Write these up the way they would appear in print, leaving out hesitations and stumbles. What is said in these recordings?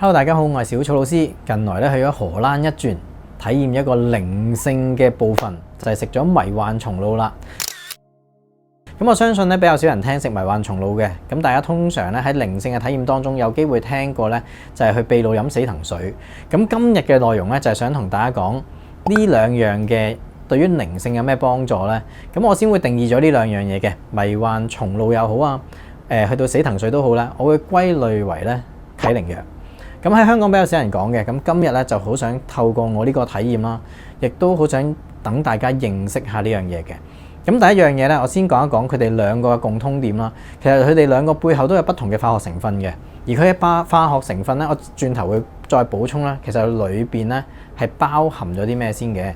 Hello， 大家好，我係小草老師。近來去咗荷蘭一轉，體驗一個靈性嘅部分，就係食咗迷幻松露啦。咁我相信比較少人聽食迷幻松露嘅。咁大家通常喺靈性嘅體驗當中，有機會聽過就係去秘魯飲死藤水。咁今日嘅內容就係想同大家講呢兩樣嘅對於靈性有咩幫助呢？咁我先會定義咗呢兩樣嘢嘅迷幻松露又好啊，去到死藤水都好啦，我會歸類為啟靈藥。咁喺香港比較少人講嘅，咁今日就好想透過我呢個體驗啦，亦都好想等大家認識下呢樣嘢嘅。咁第一樣嘢我先講一講佢哋兩個嘅共通點啦。其實佢哋兩個背後都有不同嘅化學成分嘅，而佢嘅化學成分我轉頭會再補充啦。其實裏邊係包含咗啲咩先嘅。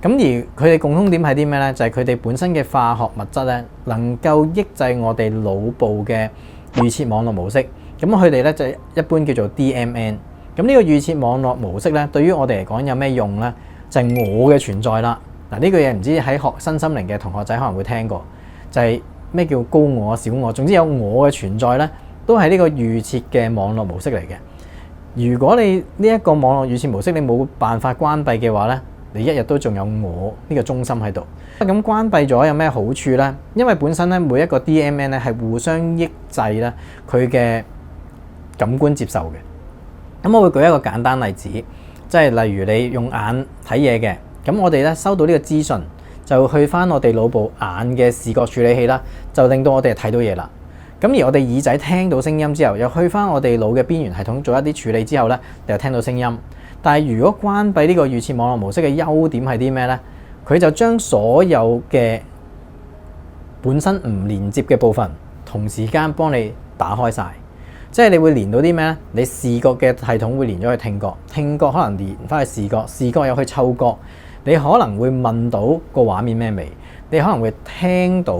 咁而佢哋共通點係啲咩呢？就係佢哋本身嘅化學物質能夠抑制我哋腦部嘅預設網絡模式。咁佢哋就一般叫做 DMN。咁呢個預設網絡模式對於我哋嚟講有咩用呢？就係我嘅存在啦。嗱，呢句嘢唔知喺學身心靈嘅同學仔可能會聽過，就係咩叫高我、小我，總之有我嘅存在都係呢個預設嘅網絡模式嚟嘅。如果你呢一個網絡預設模式你冇辦法關閉嘅話你一日都仲有我呢個中心喺度。咁關閉咗有咩好處呢？因為本身每一個 DMN 係互相抑制佢嘅感官接受嘅。咁我會舉一個簡單例子，即係例如你用眼睇嘢嘅，咁我哋收到呢個資訊，就去翻我哋腦部眼嘅視覺處理器啦，就令到我哋睇到嘢啦。咁而我哋耳仔聽到聲音之後，又去翻我哋腦嘅邊緣系統做一啲處理之後又聽到聲音。但係如果關閉呢個預設網絡模式嘅優點係啲咩呢？佢就將所有嘅本身唔連接嘅部分，同時間幫你打開晒。即係你會連到啲咩呢？你視覺嘅系統會連咗去聽覺，聽覺可能連翻去視覺，視覺又去嗅覺。你可能會聞到個畫面咩味，你可能會聽到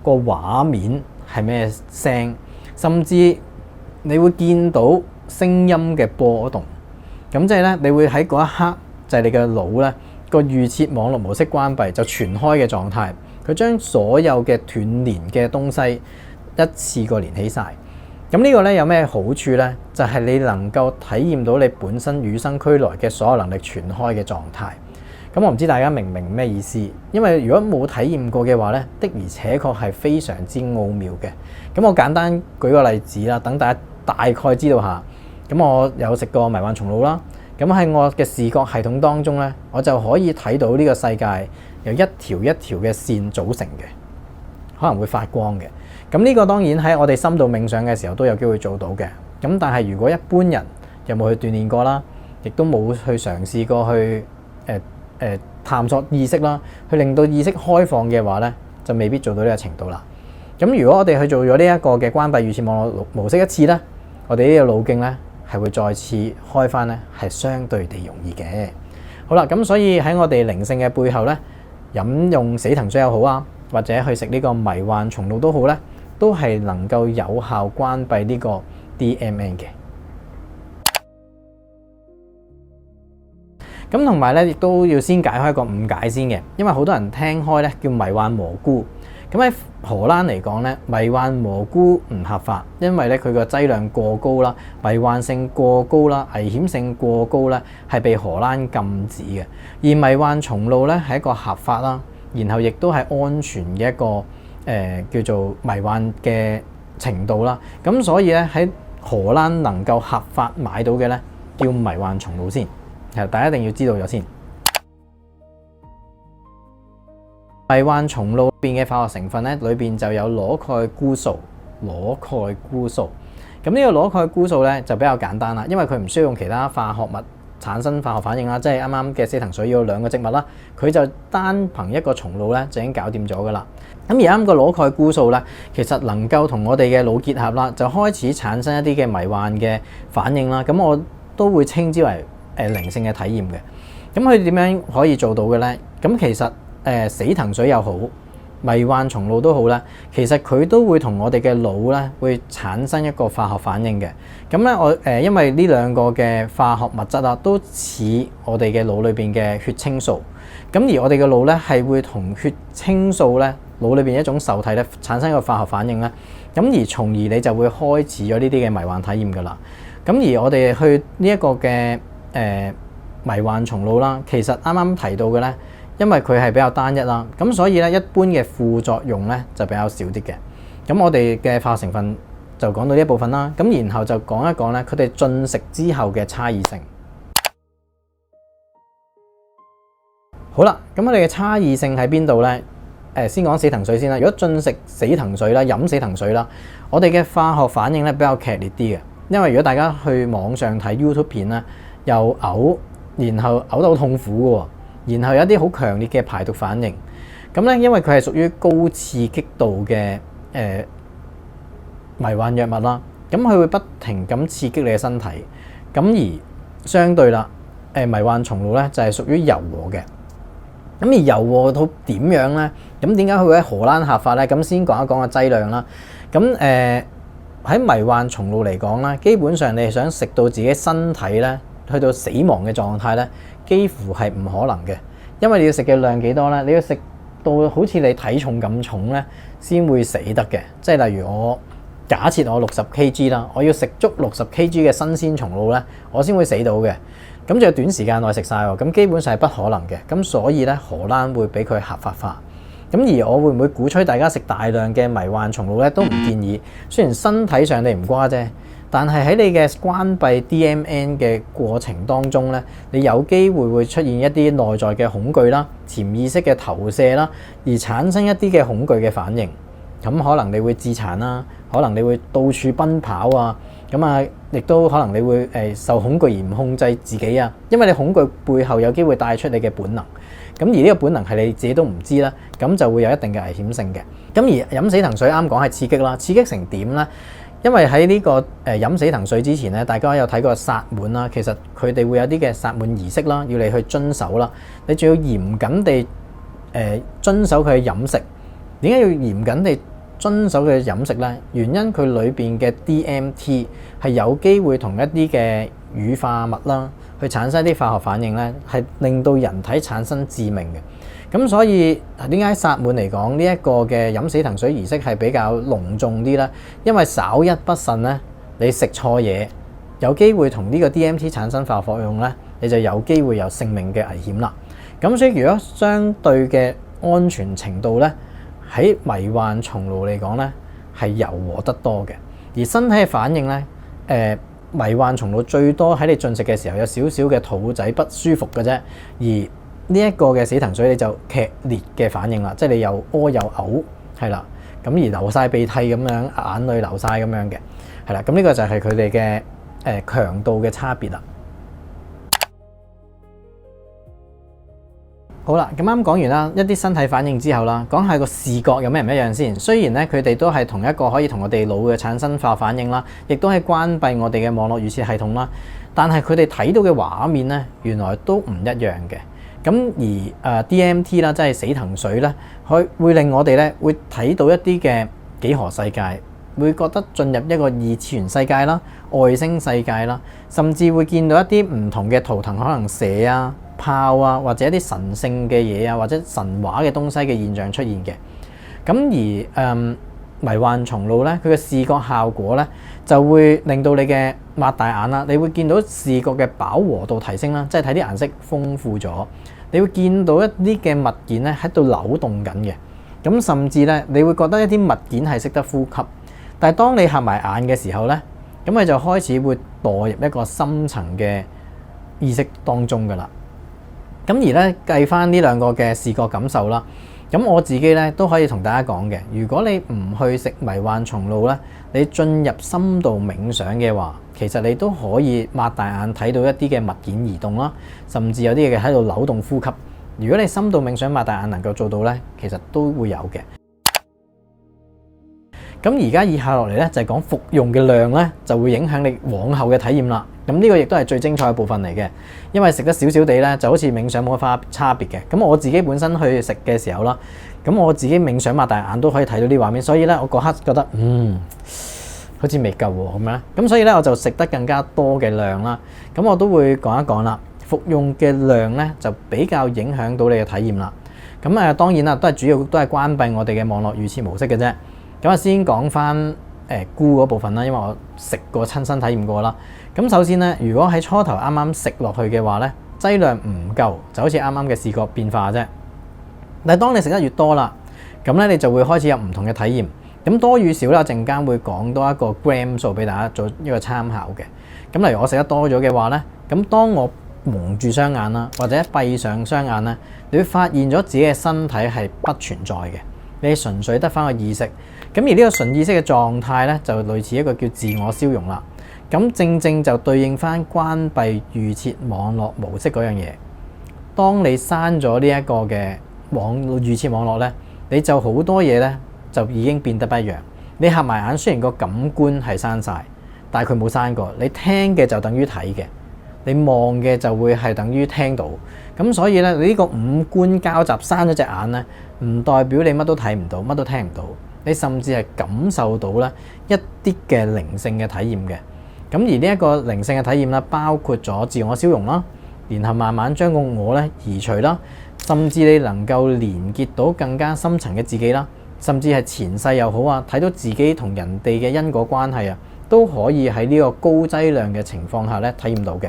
個畫面係咩聲，甚至你會見到聲音嘅波動。咁即係你會喺嗰一刻就係你嘅腦個預設網絡模式關閉，就全開嘅狀態。佢將所有嘅斷連嘅東西一次過連起晒。咁呢個有咩好處呢？就係你能夠體驗到你本身與生俱來嘅所有能力全開嘅狀態。咁我唔知大家明唔明咩意思？因為如果冇體驗過嘅話的而且確係非常之奧妙嘅。咁我簡單舉個例子啦，等大家大概知道下。咁我有食過迷幻松露啦。咁喺我嘅視覺系統當中我就可以睇到呢個世界由一條一條嘅線組成嘅，可能會發光嘅。咁呢個當然喺我哋深度冥想嘅時候都有機會做到嘅。咁但係如果一般人有冇去鍛鍊過啦，亦都冇去嘗試過去探索意識啦，去令到意識開放嘅話就未必做到呢個程度啦。咁如果我哋去做咗呢一個嘅關閉預設網絡模式一次我哋呢個路徑係會再次開翻係相對地容易嘅。好啦，咁所以喺我哋靈性嘅背後飲用死藤水又好啊，或者去食呢個迷幻松露都好都係能夠有效關閉呢個 DMN 嘅。咁同埋亦都要先解開一個誤解先嘅，因為好多人聽開叫迷幻蘑菇。咁喺荷蘭嚟講迷幻蘑菇唔合法，因為佢個劑量過高啦，迷幻性過高啦，危險性過高係被荷蘭禁止嘅。而迷幻松露係一個合法啦，然後亦都係安全嘅一個叫做迷幻嘅程度啦。咁所以喺荷蘭能夠合法買到嘅叫迷幻松露先。大家一定要知道咗先。迷幻松露入邊嘅化學成分裏邊就有裸蓋菇素。裸蓋菇素，咁呢個裸蓋菇素就比較簡單啦，因為佢唔需要用其他化學物產生化學反應啦，即係啱啱嘅死藤水要兩個植物啦，佢就單憑一個松露就已經搞掂咗噶啦。咁而啱個裸蓋菇素其實能夠同我哋嘅腦結合啦，就開始產生一啲嘅迷幻嘅反應啦。咁我都會稱之為靈性嘅體驗嘅。咁佢點樣可以做到嘅呢？咁其實死藤水又好，迷幻松露都好啦，其實佢都會同我哋嘅腦會產生一個化學反應嘅。咁因為呢兩個嘅化學物質都似我哋嘅腦裏邊嘅血清素。咁而我哋嘅腦係會同血清素腦裏邊一種受體產生一個化學反應咁而從而你就會開始咗呢啲嘅迷幻體驗噶啦。咁而我哋去呢一個嘅迷幻松露啦，其實啱啱提到嘅咧，因為佢係比較單一啦，咁所以咧一般嘅副作用咧就比較少啲嘅。咁我哋嘅化學成分就講到呢一部分啦，咁然後就講一講咧佢哋進食之後嘅差異性。好啦，咁我哋嘅差異性喺邊度咧？先講死藤水先啦。如果進食死藤水啦，飲死藤水啦，我哋嘅化學反應咧比較劇烈啲嘅。因為如果大家去網上睇 YouTube 片咧，又嘔，然後嘔到好痛苦嘅，然後有一啲好強烈嘅排毒反應。咁咧，因為佢係屬於高刺激度嘅迷幻藥物啦，咁佢會不停咁刺激你嘅身體。咁而相對啦，迷幻松露咧就係屬於柔和嘅。咁而柔和到點樣咧？咁點解佢會喺荷蘭合法咧？咁先講一講個劑量啦。咁喺迷幻松露嚟講咧，基本上你係想食到自己身體咧去到死亡嘅狀態咧，幾乎係唔可能嘅。因為你要食嘅量幾多咧？你要食到好似你體重咁重咧，先會死得嘅。即係例如我假設我60 kg 啦，我要食足60 kg 嘅新鮮松露咧，我先會死到嘅。咁就短時間內食晒喎，咁基本上係不可能嘅。咁所以咧，荷蘭會俾佢合法化。咁而我會唔會鼓吹大家食大量嘅迷幻松露咧？都唔建議。雖然身體上你唔瓜啫，但係喺你嘅關閉 DMN 嘅過程當中咧，你有機會出現一啲內在嘅恐懼啦、潛意識嘅投射啦，而產生一啲嘅恐懼嘅反應。咁可能你會自殘啦，可能你會到處奔跑啊。咁啊，亦都可能你會受恐懼而唔控制自己啊，因為你恐懼背後有機會帶出你嘅本能，咁而呢個本能係你自己都唔知啦，咁就會有一定嘅危險性嘅。咁而飲死藤水啱講係刺激啦，刺激成點咧？因為喺呢個飲死藤水之前咧，大家有睇過薩滿啦，其實佢哋會有啲嘅薩滿儀式啦，要你去遵守啦，你仲要嚴謹地遵守佢嘅飲食。點解要嚴謹地遵守佢嘅飲食咧？原因佢裏邊嘅 DMT 係有機會同一啲嘅乳化物啦，去產生一啲化學反應咧，係令到人體產生致命嘅。咁所以點解薩滿嚟講呢一個嘅飲死藤水儀式係比較隆重啲咧？因為稍一不慎咧，你食錯嘢，有機會同呢個 DMT 產生化學作用咧，你就有機會有性命嘅危險啦。咁所以如果相對嘅安全程度咧，喺迷幻松露嚟講咧，係柔和得多嘅。而身體嘅反應咧，迷幻松露最多喺你進食嘅時候有少少嘅肚仔不舒服嘅啫。而呢一個嘅死藤水你就劇烈嘅反應啦，即係你又屙又嘔，係啦。咁而流晒鼻涕咁樣，眼淚流晒咁樣嘅，係啦。咁呢個就係佢哋嘅強度嘅差別啦。好啦，咁啱講完啦，一啲身體反應之後啦，講下個視覺有咩唔一樣先。雖然咧佢哋都係同一個可以同我哋腦嘅產生化學反應啦，亦都係關閉我哋嘅網絡預設系統啦，但係佢哋睇到嘅畫面咧，原來都唔一樣嘅。咁而DMT 啦，即係死藤水咧，佢會令我哋咧會睇到一啲嘅幾何世界，會覺得進入一個二次元世界啦、外星世界啦，甚至會見到一啲唔同嘅圖騰，可能蛇啊、炮啊，或者一啲神聖嘅嘢啊，或者神話嘅東西嘅現象出現嘅。咁而迷幻松露咧，佢嘅視覺效果咧就會令到你嘅擘大眼啦，你會見到視覺嘅飽和度提升啦，即係睇啲顏色豐富咗。你會見到一啲嘅物件咧喺度扭動緊嘅，咁甚至咧你會覺得一啲物件係識得呼吸。但係當你合埋眼嘅時候咧，咁佢就開始會墮入一個深層嘅意識當中㗎啦。咁而咧計翻呢兩個嘅視覺感受啦，咁我自己咧都可以同大家講嘅，如果你唔去食迷幻松露咧，你進入深度冥想嘅話，其實你都可以擘大眼睇到一啲嘅物件移動啦，甚至有啲嘢喺度扭動呼吸。如果你深度冥想擘大眼能夠做到咧，其實都會有嘅。咁而家以下落嚟咧就係講服用嘅量咧，就會影響你往後嘅體驗啦。咁呢個亦都係最精彩嘅部分嚟嘅，因為食得少少地咧，就好似冥想冇乜差別嘅。咁我自己本身去食嘅時候啦，咁我自己冥想擘大眼都可以睇到啲畫面，所以咧我嗰刻覺得好似未夠喎咁樣。咁所以咧我就食得更加多嘅量啦。咁我都會講一講啦，服用嘅量咧就比較影響到你嘅體驗啦。咁當然啦，主要都係關閉我哋嘅網絡預設模式嘅啫。咁先講翻菇嗰部分啦，因為我食過親身體驗過啦。咁首先咧，如果喺初頭啱啱食落去嘅話咧，劑量唔夠，就好似啱啱嘅視覺變化啫。但係當你食得越多啦，咁咧你就會開始有唔同嘅體驗。咁多與少啦，陣間會講多一個 gram 數俾大家做一個參考嘅。咁例如我食得多咗嘅話咧，咁當我蒙住雙眼啦，或者閉上雙眼咧，你會發現咗自己嘅身體係不存在嘅，你純粹得翻個意識。咁而呢個純意識嘅狀態咧，就類似一個叫自我消融啦。咁正正就對應翻關閉預設網絡模式嗰樣嘢。當你刪咗呢一個嘅預設網絡咧，你就好多嘢咧就已經變得不一樣。你合埋眼，雖然個感官係刪晒，但係佢冇刪過。你聽嘅就等於睇嘅，你望嘅就會係等於聽到。咁所以咧，你呢個五官交集閂咗隻眼咧，唔代表你乜都睇唔到，乜都聽唔到。你甚至係感受到咧一啲嘅靈性嘅體驗嘅。咁而呢一個靈性嘅體驗啦，包括咗自我消融啦，然後慢慢將個我咧移除啦，甚至你能夠連結到更加深層嘅自己啦，甚至係前世又好啊，睇到自己同人哋嘅因果關係啊，都可以喺呢個高劑量嘅情況下咧體驗到嘅。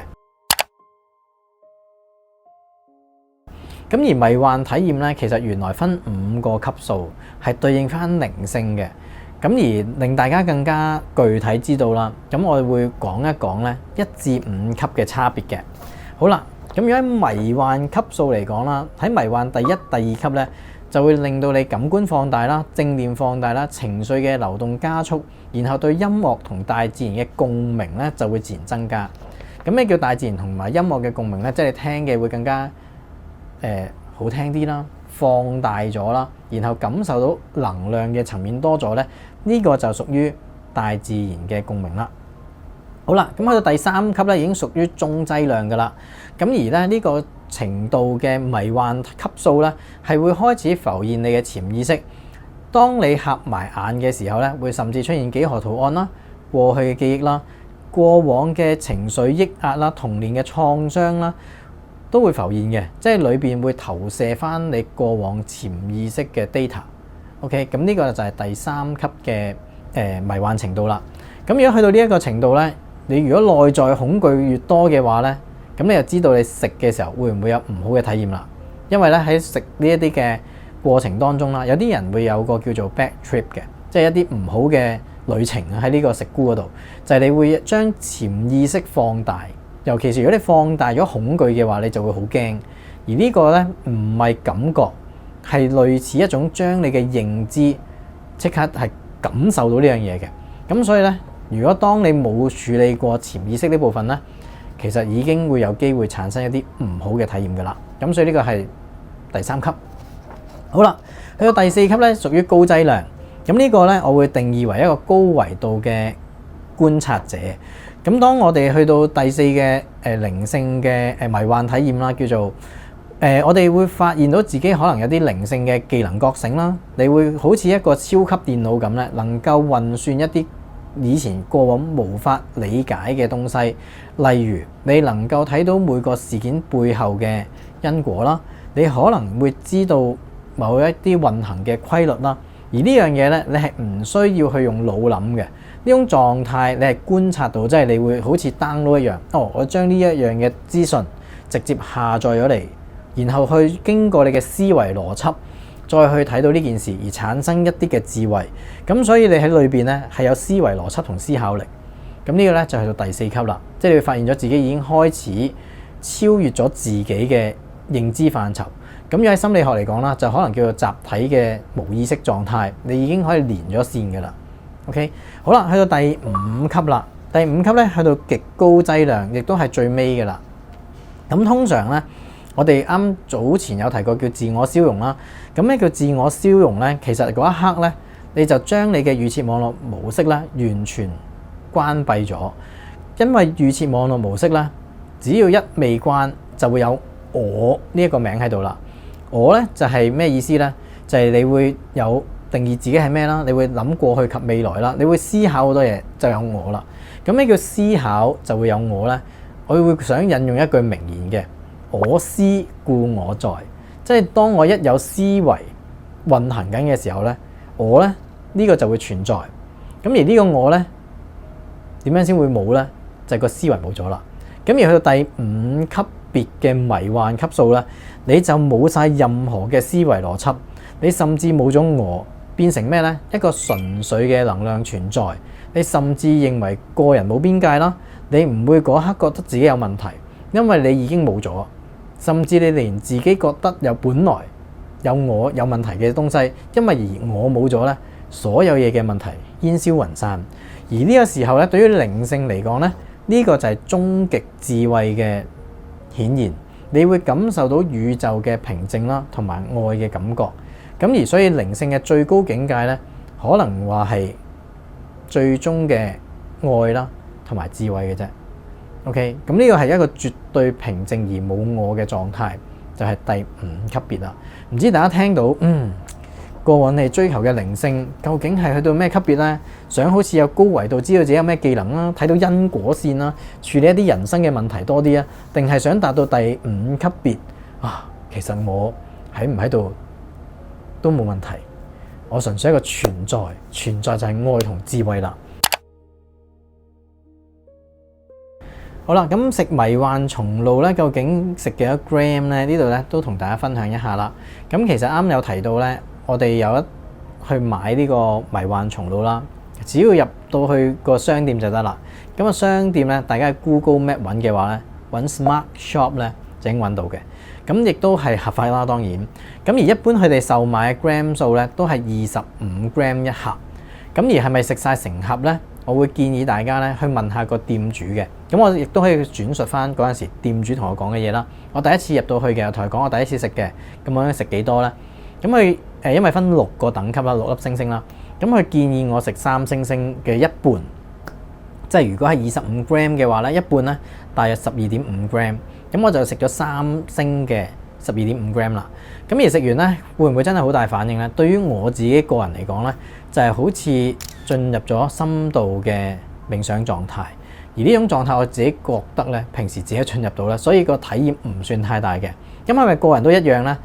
咁而迷幻體驗咧，其實原來分5個級數，係對應翻靈性嘅。咁而令大家更加具體知道啦，咁我會講一講咧1至5級嘅差別嘅。好啦，咁如果喺迷幻級數嚟講啦，喺迷幻第1、第2級咧，就會令到你感官放大啦、正念放大啦、情緒嘅流動加速，然後對音樂同大自然嘅共鳴咧就會自然增加。咁咩叫大自然同埋音樂嘅共鳴咧？即係你聽嘅會更加好聽啲啦，放大咗啦，然後感受到能量嘅層面多咗咧，呢個就屬於大自然嘅共鳴啦。好啦，咁去到第3級咧，已經屬於中劑量噶啦。咁而咧呢個程度嘅迷幻級數咧，係會開始浮現你嘅潛意識。當你合埋眼嘅時候咧，會甚至出現幾何圖案啦、過去嘅記憶啦、過往嘅情緒抑壓啦、童年嘅創傷啦，都會浮現嘅，即係裏邊會投射翻你過往潛意識嘅 data。OK， 咁呢個就係第3級嘅迷幻程度啦。咁如果去到呢一個程度咧，你如果內在恐懼越多嘅話咧，咁你就知道你食嘅時候會唔會有唔好嘅體驗啦。因為咧喺食呢一啲嘅過程當中啦，有啲人會有個叫做 bad trip 嘅，即係一啲唔好嘅旅程喺呢個食菇嗰度，就係你會將潛意識放大。尤其是如果你放大咗恐懼嘅話，你就會好驚。而呢個咧唔係感覺，係類似一種將你嘅認知即刻係感受到呢樣嘢嘅。咁所以咧，如果當你冇處理過潛意識呢部分咧，其實已經會有機會產生一啲唔好嘅體驗噶啦。咁所以呢個係第3級。好啦，去到第4級咧，屬於高劑量。咁呢個咧，我會定義為一個高維度嘅觀察者。咁當我哋去到第4嘅靈性嘅迷幻體驗啦，叫做我哋會發現到自己可能有啲靈性嘅技能覺醒啦，你會好似一個超級電腦咁咧，能夠運算一啲以前過往無法理解嘅東西，例如你能夠睇到每個事件背後嘅因果啦，你可能會知道某一啲運行嘅規律啦，而呢樣嘢咧，你係唔需要去用腦諗嘅。呢種狀態，你係觀察到，即係你會好似 download 一樣。我將呢一樣嘅資訊直接下載咗嚟，然後去經過你嘅思維邏輯，再去睇到呢件事而產生一啲嘅智慧。咁所以你喺裏邊咧係有思維邏輯同思考力。咁呢個咧就去到第4級啦，即係你會發現咗自己已經開始超越咗自己嘅認知範疇。咁喺心理學嚟講啦，就可能叫做集體嘅無意識狀態，你已經可以連咗線㗎啦。OK， 好啦，去到第5級啦。第5級咧去到極高劑量，亦都係最尾嘅啦。咁通常咧，我哋啱早前有提過叫自我消融啦。咁咩叫自我消融咧？其實嗰一刻咧，你就將你嘅預設網絡模式咧完全關閉咗。因為預設網絡模式咧，只要一未關，就會有我呢一個名喺度啦。我咧就係咩意思咧？就係你會有定義自己係咩啦，你會諗過去及未來啦，你會思考好多嘢，就有我啦。咁咩叫思考就會有我咧？我會想引用一句名言嘅：我思故我在。即係當我一有思維運行緊嘅時候咧，我咧呢個就會存在。咁而呢個我咧點樣先會冇咧？就係個思維冇咗啦。咁而去到第5級別嘅迷幻級數咧，你就冇晒任何嘅思維邏輯，你甚至冇咗我，變成咩呢？一個純粹嘅能量存在。你甚至認為個人冇邊界啦，你唔會嗰刻覺得自己有問題，因為你已經冇咗。甚至你連自己覺得有本來有我有問題嘅東西，因為而我冇咗呢，所有嘢嘅問題煙消雲散。而呢個時候咧，對於靈性嚟講咧，呢個就係終極智慧嘅顯現。你會感受到宇宙嘅平靜啦，同埋愛嘅感覺。咁而所以靈性嘅最高境界咧，可能話係最終嘅愛啦，同埋智慧嘅啫。OK，咁呢個係一個絕對平靜而冇我嘅狀態，就係第5級別啦。唔知大家聽到過往你追求嘅靈性究竟係去到咩級別呢？想好似有高維度知道自己有咩技能啦，睇到因果線啦，處理一啲人生嘅問題多啲啊？定係想達到第5級別啊？其實我喺唔喺度都冇問題，我純粹一個存在，存在就係愛同智慧啦。好啦，咁食迷幻松露咧，究竟食幾多 gram 咧？呢度咧都同大家分享一下啦。咁其實啱有提到咧，我哋有得去買呢個迷幻松露啦，只要入到去個商店就得啦。咁個商店咧，大家喺 Google Map 揾嘅話咧，揾 Smart Shop 咧就已經揾到嘅。咁亦都係合法啦，當然。咁而一般佢哋售賣嘅 gram 數咧，都係25 gram 一盒。咁而係咪食晒成盒咧？我會建議大家咧去問下個店主嘅。咁我亦都可以轉述翻嗰陣時店主同我講嘅嘢啦。我第一次入到去嘅，我同佢講我第一次食嘅，咁我應該食幾多咧？咁佢因為分6個等級啦，6粒星星啦。咁佢建議我食3星星嘅一半，即係如果係25 gram 嘅話咧，一半咧大約12.5 gram。咁我就食咗3星嘅12.5 gram 啦。咁而食完咧，會唔會真係好大反應咧？對於我自己個人嚟講咧，就係好似進入咗深度嘅冥想狀態。而呢種狀態我自己覺得咧，平時自己進入到咧，所以個體驗唔算太大嘅。咁係咪個人都一樣咧？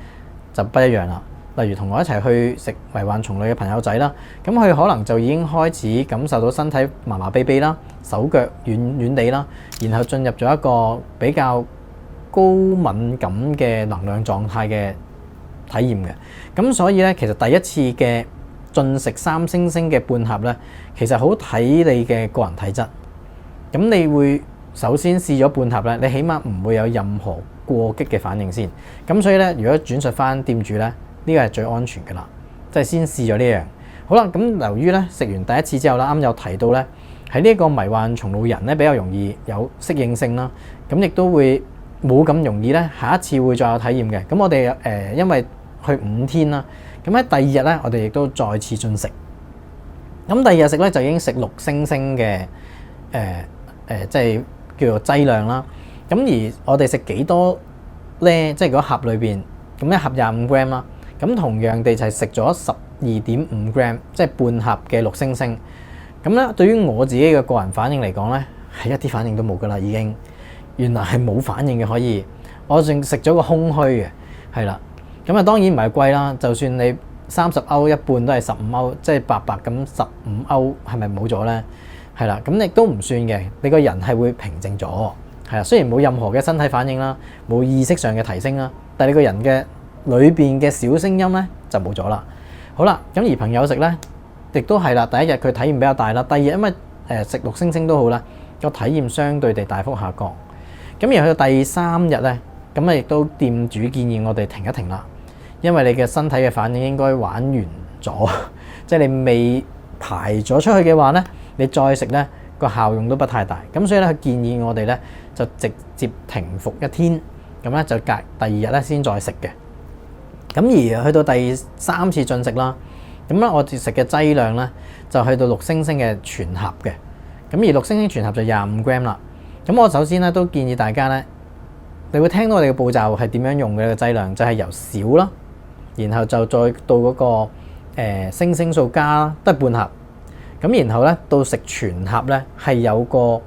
就不一樣啦。例如同我一齊去食迷幻松露嘅朋友仔啦，咁佢可能就已經開始感受到身體麻麻痹痹啦，手腳軟軟地啦，然後進入咗一個比較高敏感嘅能量狀態嘅體驗嘅。咁所以咧，其實第一次嘅進食3星星嘅半盒咧，其實好睇你嘅個人體質。咁你會首先試咗半盒咧，你起碼唔會有任何過激嘅反應先。咁所以咧，如果轉述翻店主咧，呢個係最安全㗎啦，即係先試咗呢樣。好啦，咁由於咧食完第一次之後啦，啱有提到咧，喺呢個迷幻松露人咧比較容易有適應性啦，咁亦都會冇咁容易咧下一次會再有體驗嘅。咁我哋因為去5天啦，咁喺第2日咧，我哋亦都再次進食。咁第2日食咧就已經食6星星嘅即係叫做劑量啦。咁而我哋食幾多咧？即係嗰盒裏邊，咁一盒25 gram 啦。咁同樣地就係食咗12.5 gram，即係半盒嘅6星星。咁咧，對於我自己嘅個人反應嚟講咧，係一啲反應都冇噶啦，已經。原來係冇反應嘅可以，我淨食咗個空虛嘅，係啦。咁啊當然唔係貴啦，就算你30歐一半都係15歐，即係白白咁15歐，係咪冇咗咧？係啦，咁亦都唔算嘅，你個人係會平靜咗，係啦。雖然冇任何嘅身體反應啦，冇意識上嘅提升啦，但係你個人嘅裏邊嘅小聲音咧就冇咗啦。好啦，咁而朋友食咧，亦都係啦。第一日佢體驗比較大啦，第二日因為食6星星都好啦，個體驗相對地大幅下降。咁而去到第3日咧，咁啊亦都店主建議我哋停一停啦，因為你嘅身體嘅反應應該玩完咗，即係你未排咗出去嘅話咧，你再食咧個效用都不太大。咁所以咧，佢建議我哋咧就直接停服1天，咁咧就隔第2日咧先再食嘅。咁而去到第3次進食啦，咁咧我哋食嘅劑量咧就去到6星星嘅全盒嘅。咁而6星星全盒就25 gram 啦。咁我首先咧都建議大家咧，你會聽到我哋嘅步驟係點樣用嘅個劑量，就係由少啦，然後就再到嗰個星星數加啦，都係半盒。咁然後咧到食全盒咧係有個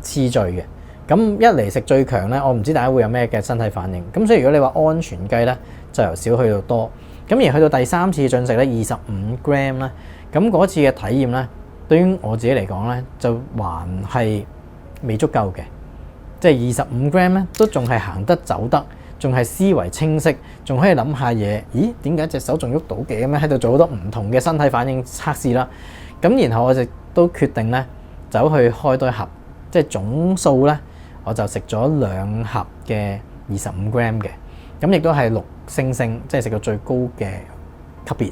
次序嘅。咁一嚟食最強咧，我唔知大家會有咩嘅身體反應。咁所以如果你話安全計咧，就由少去到多。咁而去到第3次進食咧，25 gram 咧，咁嗰次嘅體驗咧，對於我自己嚟講咧，就還係未足夠嘅，即係25 gram 咧都仲係行得走得，仲係思維清晰，仲可以諗下嘢。咦？點解隻手仲喐到嘅？咁樣喺度做好多唔同嘅身體反應測試啦。咁然後我就都決定咧走去開多一盒，即係總數咧我就食咗2盒嘅25 gram 嘅，咁亦都係6星星，即係食到最高嘅級別。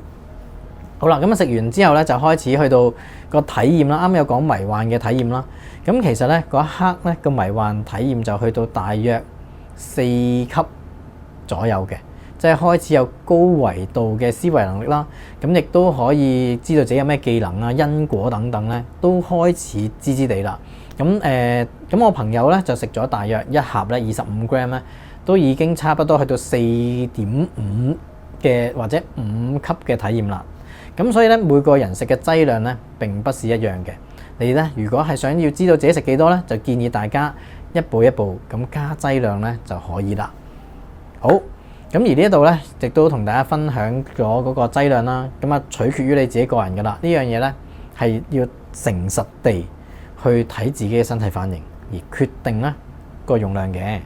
好啦，咁啊食完之後咧就開始去到個體驗啦。啱有講迷幻嘅體驗啦。咁其實咧嗰一刻咧個迷幻體驗就去到大約4級左右嘅，即係開始有高維度嘅思維能力啦。咁亦都可以知道自己有咩技能啊、因果等等咧，都開始知知地啦。咁我朋友咧就食咗大約一盒咧25 gram 咧，都已經差不多去到4.5嘅或者5級嘅體驗啦。咁所以咧每個人食嘅劑量咧並不是一樣嘅。你咧如果係想要知道自己食幾多咧，就建議大家一步一步咁加劑量咧就可以啦。好，咁而呢一度咧亦都同大家分享咗嗰個劑量啦。咁啊取決於你自己個人噶啦，呢樣嘢咧係要誠實地去睇自己嘅身體反應而決定咧個用量嘅。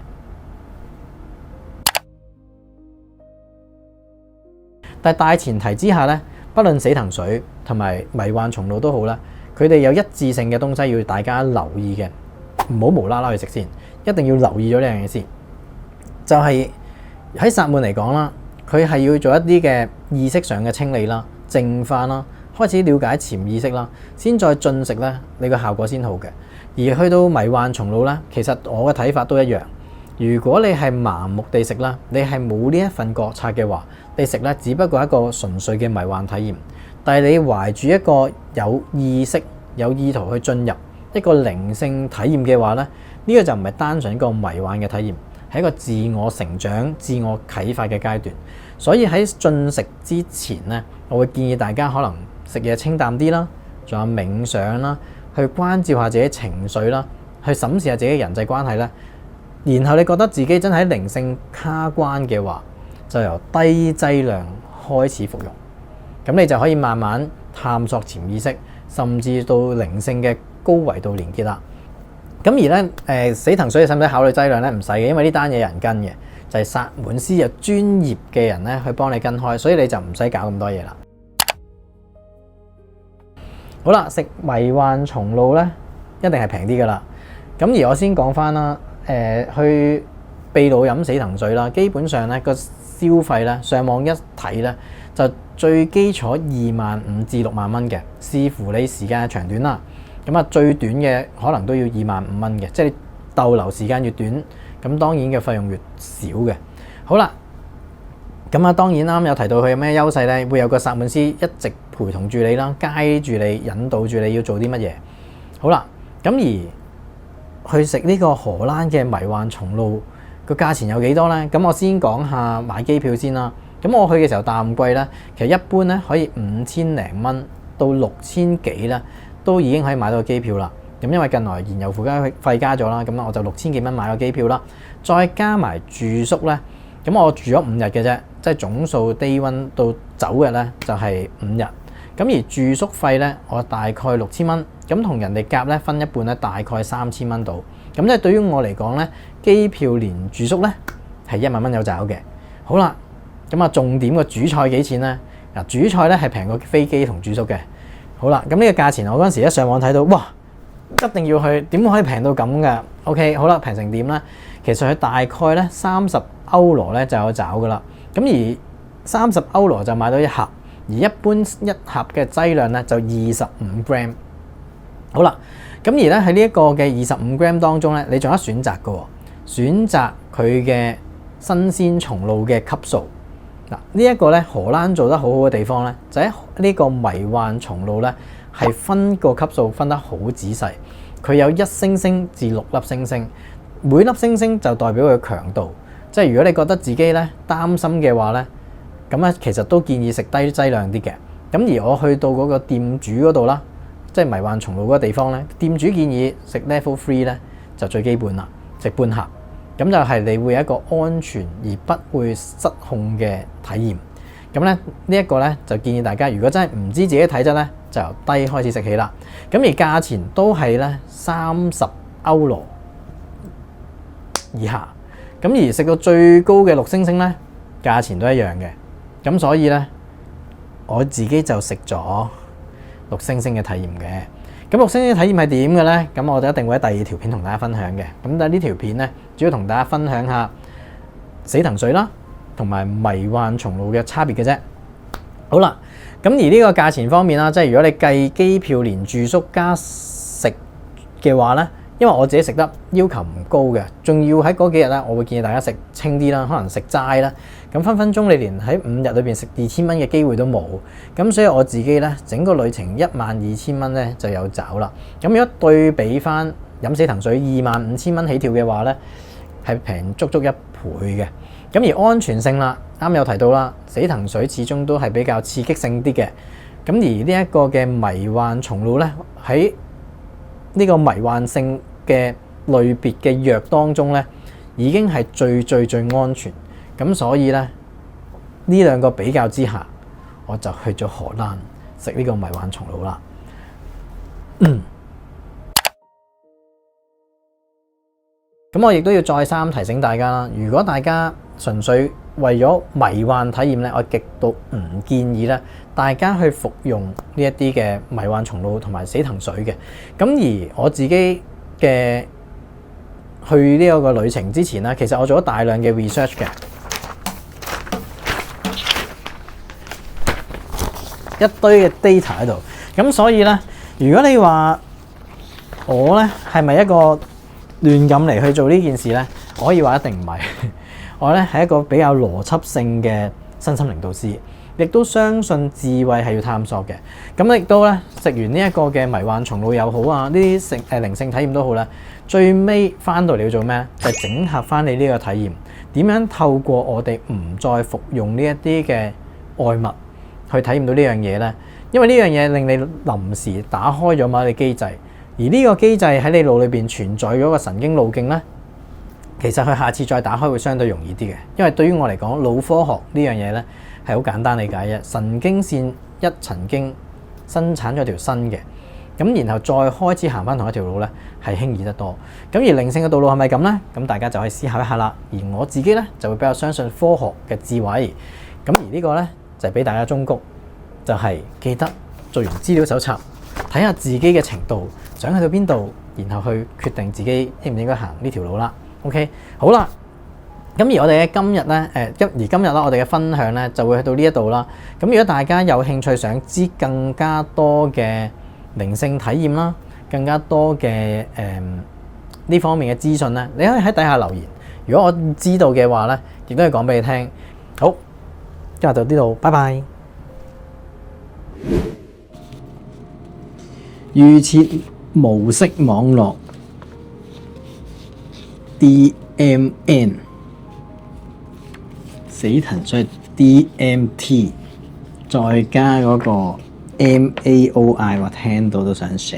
但係大前提之下咧，不論死藤水同埋迷幻松露都好啦，佢哋有一致性嘅東西要大家留意嘅，唔好無啦啦去食先，一定要留意咗呢樣嘢先。就係喺薩滿嚟講啦，佢係要做一啲嘅意識上嘅清理啦、淨化啦，開始了解潛意識啦，先再進食咧，你個效果先好嘅。而去到迷幻松露咧，其實我嘅睇法都一樣。如果你係盲目地食啦，你係冇呢一份覺察嘅話，你食咧只不過係一個純粹嘅迷幻體驗。但係你懷住一個有意識、有意圖去進入一個靈性體驗嘅話咧，呢個就唔係單純一個迷幻嘅體驗，係一個自我成長、自我啟發嘅階段。所以喺進食之前咧，我會建議大家可能食嘢清淡啲啦，仲有冥想啦，去關照下自己情緒啦，去審視下自己嘅人際關係啦。然後你覺得自己真係喺靈性卡關嘅話，就由低劑量開始服用，咁你就可以慢慢探索潛意識，甚至到靈性嘅高維度連結啦。咁而咧死藤水使唔使考慮劑量咧？唔使嘅，因為呢單嘢有人跟嘅，就係薩滿師有專業嘅人咧去幫你跟開，所以你就唔使搞咁多嘢啦。好啦，食迷幻松露咧一定係平啲噶啦。咁而我先講翻啦。去秘魯飲死藤水啦，基本上咧個消費咧上網一睇咧就最基礎25,000至6萬蚊嘅，視乎你時間嘅長短啦。咁啊最短嘅可能都要25,000蚊嘅，即係你逗留時間越短，咁當然嘅費用越少嘅。好啦，咁啊當然啱有提到佢有咩優勢咧，會有個薩滿師一直陪同住你啦，街住你，引導住你要做啲乜嘢。好啦，咁而去食呢個荷蘭嘅迷幻松露個價錢有幾多呢？咁我先講下買機票先啦。咁我去嘅時候淡季咧，其實一般咧可以5000零蚊到6000幾咧，都已經可以買到個機票啦。咁因為近來燃油附加費加咗啦，咁我就6000幾蚊買個機票啦，再加埋住宿咧，咁我住咗5日嘅啫，即係總數 day 1到走日咧就係5日。咁而住宿費咧，我大概6000蚊，咁同人哋夾咧分一半咧，大概3000蚊到。咁即係對於我嚟講咧，機票連住宿咧係1萬蚊有找嘅。好啦，咁啊重點個主菜幾錢咧？嗱，主菜咧係平過飛機同住宿嘅。好啦，咁呢個價錢我嗰陣時一上網睇到，哇，一定要去，點可以平到咁㗎 ？OK， 好啦，平成點咧？其實佢大概咧30歐羅咧就有找噶啦。咁而30歐羅就買到一盒。而一般一盒嘅劑量咧就25 gram。好啦，咁而咧喺呢一個嘅25 gram 當中咧，你仲有得選擇嘅喎，選擇佢嘅新鮮松露嘅級數。嗱，呢一個咧荷蘭做得好好嘅地方咧，就喺呢個迷幻松露咧係分個級數分得好仔細。佢有1星星至6粒星星，每粒星星就代表佢強度。即係如果你覺得自己咧擔心嘅話咧，咁咧，其實都建議食低劑量啲嘅。咁而我去到嗰個店主嗰度啦，即係迷幻松露嗰個地方咧，店主建議食 level 3咧就最基本啦，食半盒。咁就係你會有一個安全而不會失控嘅體驗。咁咧呢一個咧就建議大家，如果真係唔知自己體質咧，就由低開始食起啦。咁而價錢都係咧30歐羅以下。咁而食到最高嘅6星星咧，價錢都一樣嘅。咁所以咧，我自己就食咗6星星嘅體驗嘅。咁6星星嘅體驗係點嘅咧？咁我哋一定會喺第2條片同大家分享嘅。咁但係呢條片咧，主要同大家分享下死藤水啦，同埋迷幻松露嘅差別嘅啫。好啦，咁而呢個價錢方面啦，即係如果你計機票連住宿加食嘅話咧，因為我自己食得要求唔高嘅，仲要喺嗰幾日咧，我會建議大家食清啲啦，可能食齋啦。咁分分鐘你連喺5日裏邊食2000蚊嘅機會都冇。咁所以我自己咧，整個旅程12000蚊咧就有找啦。咁如果對比翻飲死藤水25000蚊起跳嘅話咧，係平足足1倍嘅。咁而安全性啦，啱有提到啦，死藤水始終都係比較刺激性啲嘅。咁而呢一個嘅迷幻松露咧，喺呢個迷幻性嘅類別嘅藥當中咧，已經係最安全。咁所以咧，呢兩個比較之下，我就去咗荷蘭食呢個迷幻松露啦。咁我亦都要再三提醒大家啦，如果大家純粹為咗迷幻體驗咧，我極度唔建議咧大家去服用呢一啲嘅迷幻松露同埋死藤水嘅。咁而我自己嘅去呢一個旅程之前咧，其實我做咗大量嘅 research 嘅，一堆嘅 data 喺度。咁所以咧，如果你話我咧係咪一個亂咁嚟去做呢件事咧，我可以話一定唔係。我咧係一個比較邏輯性嘅身心靈導師，亦都相信智慧係要探索嘅。咁亦都咧食完呢一個嘅迷幻松露又好啊，呢啲靈性體驗都好啦。最尾翻到嚟要做咩？就係整合翻你呢個體驗，點樣透過我哋唔再服用呢一啲嘅外物去體驗到呢樣嘢咧？因為呢樣嘢令你臨時打開咗某啲機制。而呢個機制喺你腦裏邊存在咗個神經路徑咧，其實佢下次再打開會相對容易啲嘅。因為對於我嚟講，腦科學呢樣嘢咧係好簡單理解嘅。神經線一曾經生產咗條新嘅，咁然後再開始行翻同一條路咧，係輕易得多。咁而靈性嘅道路係咪咁咧？咁大家就可以思考一下啦。而我自己咧就會比較相信科學嘅智慧。咁而呢個咧就係俾大家忠告，就係記得做完資料搜集，睇下自己嘅程度想去到邊度，然後去決定自己應唔應該行呢條路啦。OK， 好啦，咁而我哋嘅今日咧，而今日啦，我哋嘅分享咧就會去到呢一度啦。咁如果大家有興趣想知更加多嘅靈性體驗啦，更加多嘅呢方面嘅資訊咧，你可以喺底下留言。如果我知道嘅話咧，亦都係講俾你聽。好，今日就呢度，拜拜。預設模式網絡 DMN 死藤水 DMT 再加嗰個 MAOI， 我聽到都想死。